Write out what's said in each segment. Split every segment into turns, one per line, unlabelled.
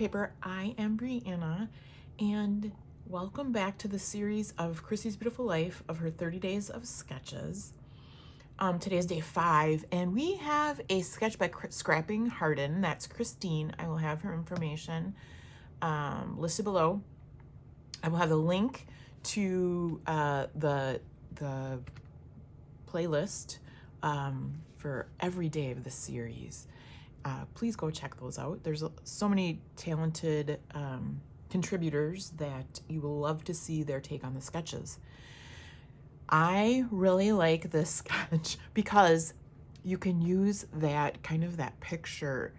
Paper. I am Brianna, and welcome back to the series of Christy's Beautiful Life of her 30 days of sketches. Today is day 5, and we have a sketch by Scrapping Harden. That's Christine. I will have her information listed below. I will have the link to the playlist for every day of this series. Please go check those out. There's so many talented contributors that you will love to see their take on the sketches. I really like this sketch because you can use that kind of that picture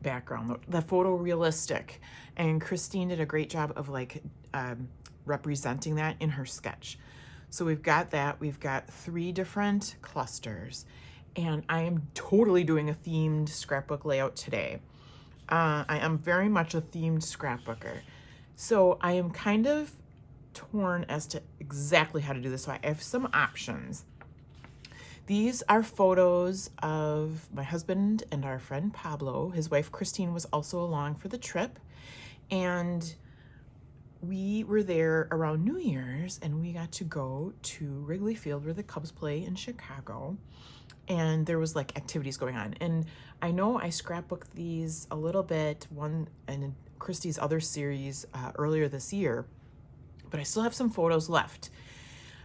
background, the photorealistic, and Christine did a great job of representing that in her sketch. So we've got that. We've got 3 different clusters, and I am totally doing a themed scrapbook layout today. I am very much a themed scrapbooker. So I am kind of torn as to exactly how to do this. So I have some options. These are photos of my husband and our friend Pablo. His wife Christine was also along for the trip, and we were there around New Year's, and we got to go to Wrigley Field where the Cubs play in Chicago, and there was like activities going on. And I know I scrapbooked these a little bit, one and Christy's other series earlier this year, but I still have some photos left.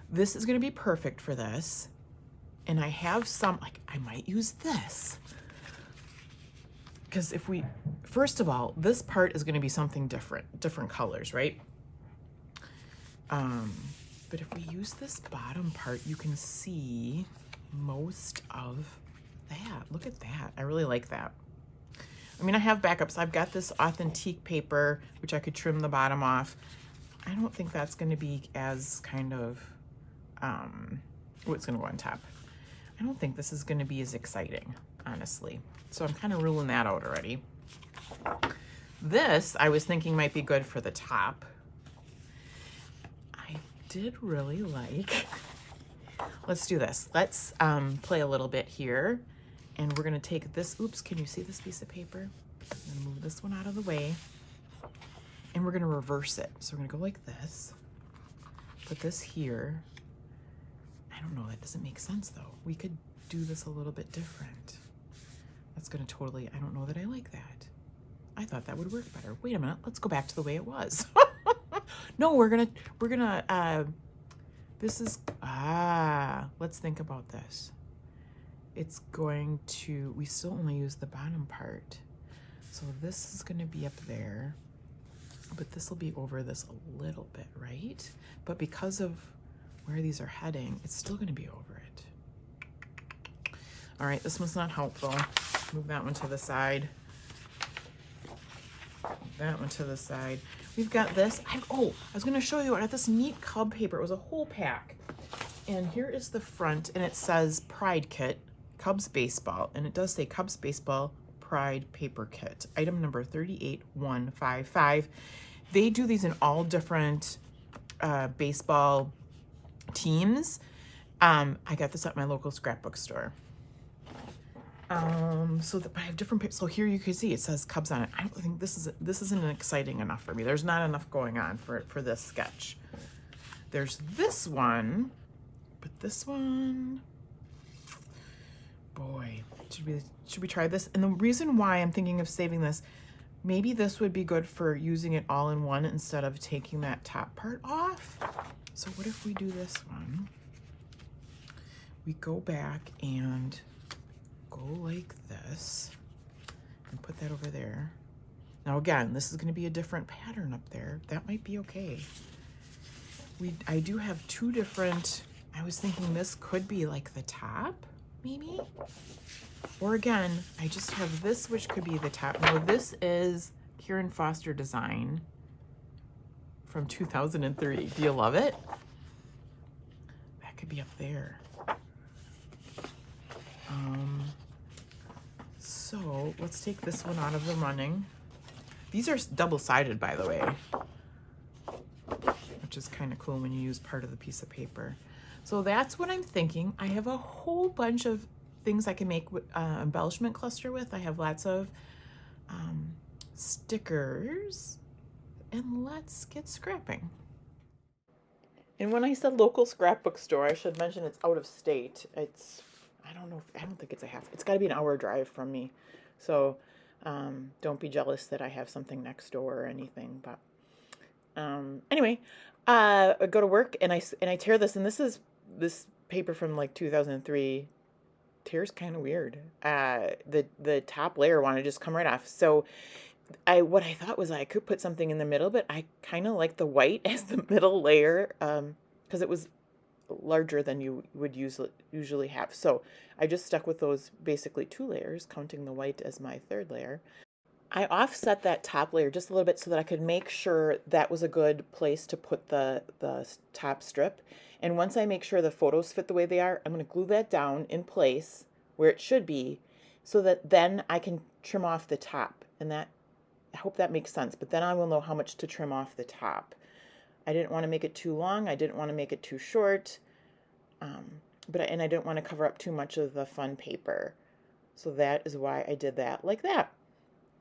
This is going to be perfect for this. And I have some, I might use this. Because first of all, this part is going to be something different colors, right? But if we use this bottom part, you can see most of that. Look at that. I really like that. I mean, I have backups. I've got this authentic paper, which I could trim the bottom off. I don't think that's going to be as kind of, what's going to go on top. I don't think this is going to be as exciting, honestly. So I'm kind of ruling that out already. This, I was thinking might be good for the top. I did really like, let's do this. Let's play a little bit here. And we're going to take this, oops, can you see this piece of paper? I'm going to move this one out of the way. And we're going to reverse it. So we're going to go like this. Put this here. I don't know, that doesn't make sense though. We could do this a little bit different. That's going to totally, I don't know that I like that. I thought that would work better. Wait a minute, let's go back to the way it was. No, let's think about this. It's going to, we still only use the bottom part. So this is going to be up there, but this will be over this a little bit, right? But because of where these are heading, it's still going to be over it. All right, this one's not helpful. Move that one to the side. Move that one to the side. We've got this. I was going to show you. I got this neat Cub paper. It was a whole pack. And here is the front, and it says Pride Kit, Cubs Baseball. And it does say Cubs Baseball Pride Paper Kit, item number 38155. They do these in all different baseball teams. I got this at my local scrapbook store. But I have different papers. So here you can see it says Cubs on it. I don't think this isn't exciting enough for me. There's not enough going on for this sketch. There's this one, but this one, boy, should we try this? And the reason why I'm thinking of saving this, maybe this would be good for using it all in one instead of taking that top part off. So what if we do this one? We go back and go like this and put that over there. Now again, this is going to be a different pattern up there. That might be okay. I do have 2 different, I was thinking this could be like the top, maybe? Or again, I just have this, which could be the top. Now this is Karen Foster design from 2003. Do you love it? That could be up there. So let's take this one out of the running. These are double-sided, by the way, which is kind of cool when you use part of the piece of paper. So that's what I'm thinking. I have a whole bunch of things I can make embellishment cluster with. I have lots of stickers, and let's get scrapping. And when I said local scrapbook store, I should mention it's out of state. I don't think it's it's got to be an hour drive from me. So don't be jealous that I have something next door or anything. But anyway, I go to work and I tear this, and this paper from like 2003. Tear's kind of weird. The top layer wanted to just come right off. So what I thought was I could put something in the middle, but I kind of like the white as the middle layer because it was larger than you would usually have. So I just stuck with those basically 2 layers, counting the white as my 3rd layer. I offset that top layer just a little bit so that I could make sure that was a good place to put the top strip. And once I make sure the photos fit the way they are, I'm going to glue that down in place where it should be so that then I can trim off the top. And I hope that makes sense, but then I will know how much to trim off the top. I didn't want to make it too long. I didn't want to make it too short. And I didn't want to cover up too much of the fun paper. So that is why I did that like that.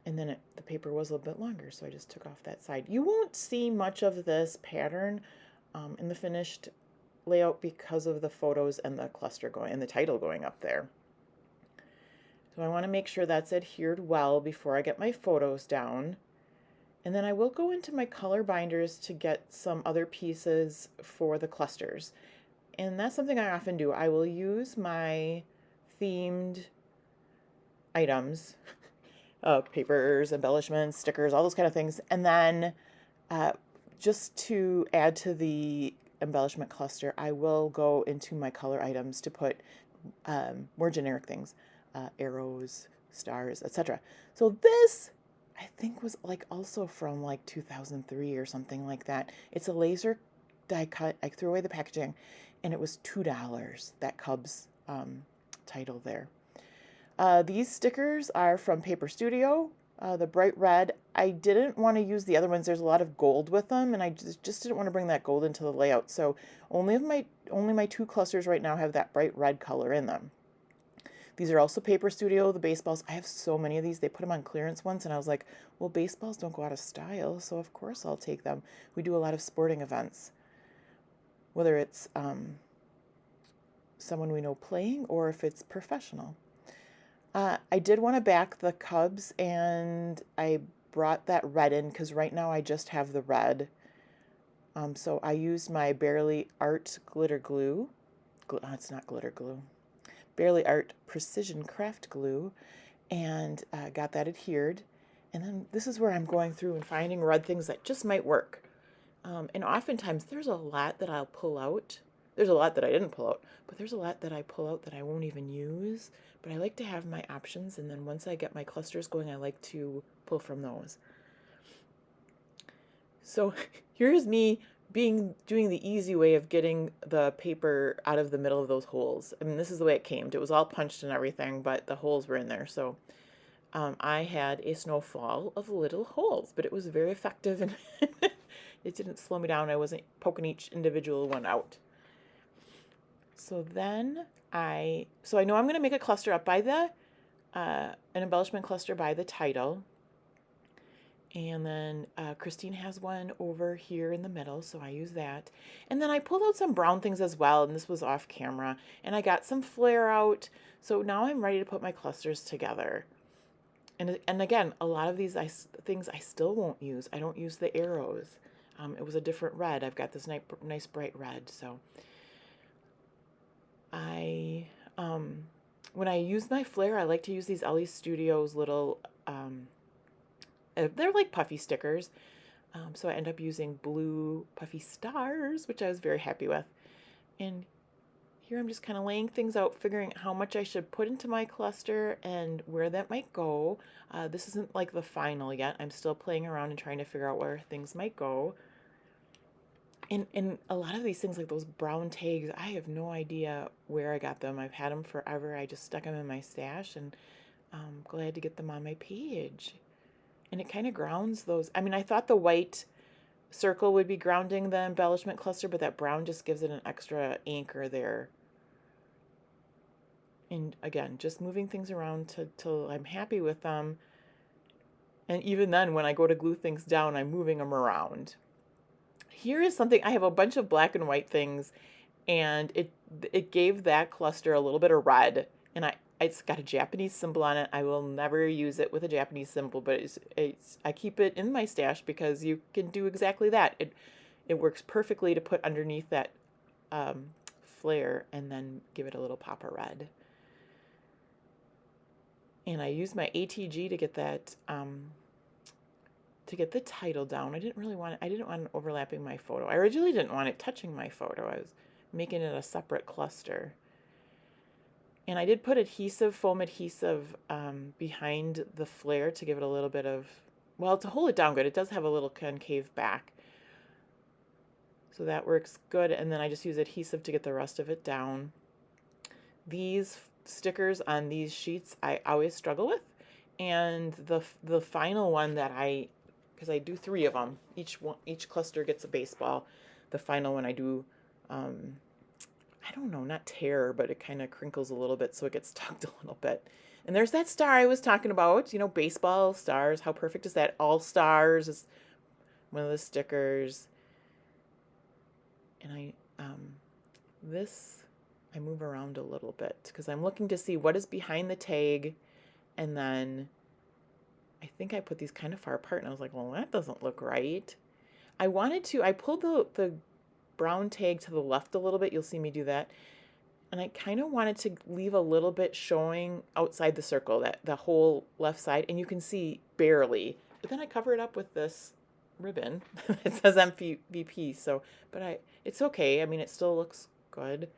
And then the paper was a little bit longer, so I just took off that side. You won't see much of this pattern in the finished layout because of the photos and the cluster and the title going up there. So I want to make sure that's adhered well before I get my photos down. And then I will go into my color binders to get some other pieces for the clusters. And that's something I often do. I will use my themed items, papers, embellishments, stickers, all those kind of things. And then just to add to the embellishment cluster, I will go into my color items to put more generic things, arrows, stars, etc. So this, I think, was like also from like 2003 or something like that. It's a laser die cut. I threw away the packaging, and it was $2, that Cubs title there. These stickers are from Paper Studio, the bright red. I didn't want to use the other ones. There's a lot of gold with them, and I just didn't want to bring that gold into the layout. So only my 2 clusters right now have that bright red color in them. These are also Paper Studio, the baseballs. I have so many of these. They put them on clearance once, and I was like, well, baseballs don't go out of style, so of course I'll take them. We do a lot of sporting events, whether it's someone we know playing or if it's professional. I did want to back the Cubs, and I brought that red in because right now I just have the red. So I used my Barely Art glitter glue. It's not glitter glue. Barely Art Precision Craft Glue, and got that adhered. And then this is where I'm going through and finding red things that just might work. And oftentimes there's a lot that I'll pull out. There's a lot that I didn't pull out, but there's a lot that I pull out that I won't even use. But I like to have my options, and then once I get my clusters going, I like to pull from those. So here's me doing the easy way of getting the paper out of the middle of those holes. I mean, this is the way it came. It was all punched and everything, but the holes were in there. So I had a snowfall of little holes, but it was very effective, and it didn't slow me down. I wasn't poking each individual one out. So then I know I'm going to make a cluster up by an embellishment cluster by the title. And then Christine has one over here in the middle, so I use that. And then I pulled out some brown things as well, and this was off camera. And I got some flare out, so now I'm ready to put my clusters together. And again, a lot of these things I still won't use. I don't use the arrows. It was a different red. I've got this nice bright red, so when I use my flare, I like to use these LE Studios little they're like puffy stickers. So I end up using blue puffy stars, which I was very happy with. And here I'm just kind of laying things out, figuring how much I should put into my cluster and where that might go. This isn't like the final yet. I'm still playing around and trying to figure out where things might go. And a lot of these things, like those brown tags, I have no idea where I got them. I've had them forever. I just stuck them in my stash, and I'm glad to get them on my page. And it kind of grounds those. I mean, I thought the white circle would be grounding the embellishment cluster, but that brown just gives it an extra anchor there. And again, just moving things around till I'm happy with them. And even then, when I go to glue things down, I'm moving them around. Here is something, I have a bunch of black and white things, and it gave that cluster a little bit of red, and it's got a Japanese symbol on it. I will never use it with a Japanese symbol, but I keep it in my stash because you can do exactly that. It works perfectly to put underneath that flare and then give it a little pop of red. And I used my ATG to get that to get the title down. I didn't want it overlapping my photo. I originally didn't want it touching my photo. I was making it a separate cluster. And I did put foam adhesive behind the flare to give it a little bit of, well, to hold it down good. It does have a little concave back. So that works good. And then I just use adhesive to get the rest of it down. These stickers on these sheets I always struggle with. And the final one that because I do 3 of them, each cluster gets a baseball. The final one I do, I don't know, not tear, but it kind of crinkles a little bit, so it gets tugged a little bit. And there's that star I was talking about, baseball stars. How perfect is that? All Stars is one of the stickers. And I move around a little bit because I'm looking to see what is behind the tag, and then I think I put these kind of far apart, and I was like, well, that doesn't look right. I pulled the brown tag to the left a little bit. You'll see me do that. And I kind of wanted to leave a little bit showing outside the circle, the whole left side, and you can see barely. But then I cover it up with this ribbon. It says MVP, it's okay. I mean, it still looks good.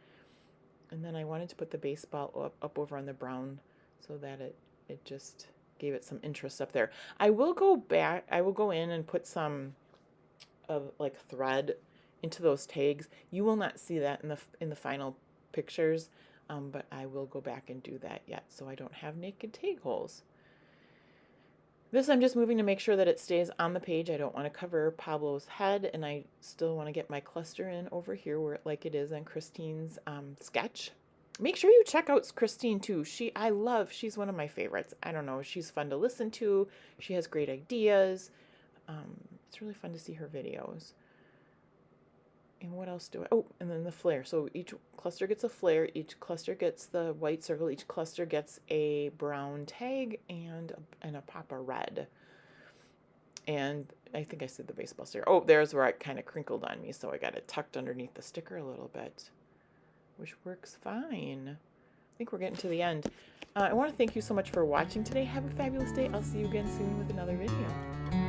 And then I wanted to put the baseball up over on the brown so that it just gave it some interest up there. I will go in and put some of like thread into those tags. You will not see that in the final pictures, but I will go back and do that yet, so I don't have naked tag holes. This I'm just moving to make sure that it stays on the page. I don't want to cover Pablo's head, and I still want to get my cluster in over here where like it is on Christine's sketch. Make sure you check out Christine too. She's one of my favorites. I don't know, she's fun to listen to. She has great ideas. It's really fun to see her videos. And what else and then the flare. So each cluster gets a flare, each cluster gets the white circle, each cluster gets a brown tag and a pop of red. And I think I said the baseball sticker. Oh, there's where it kind of crinkled on me, so I got it tucked underneath the sticker a little bit, which works fine. I think we're getting to the end. I want to thank you so much for watching today. Have a fabulous day. I'll see you again soon with another video.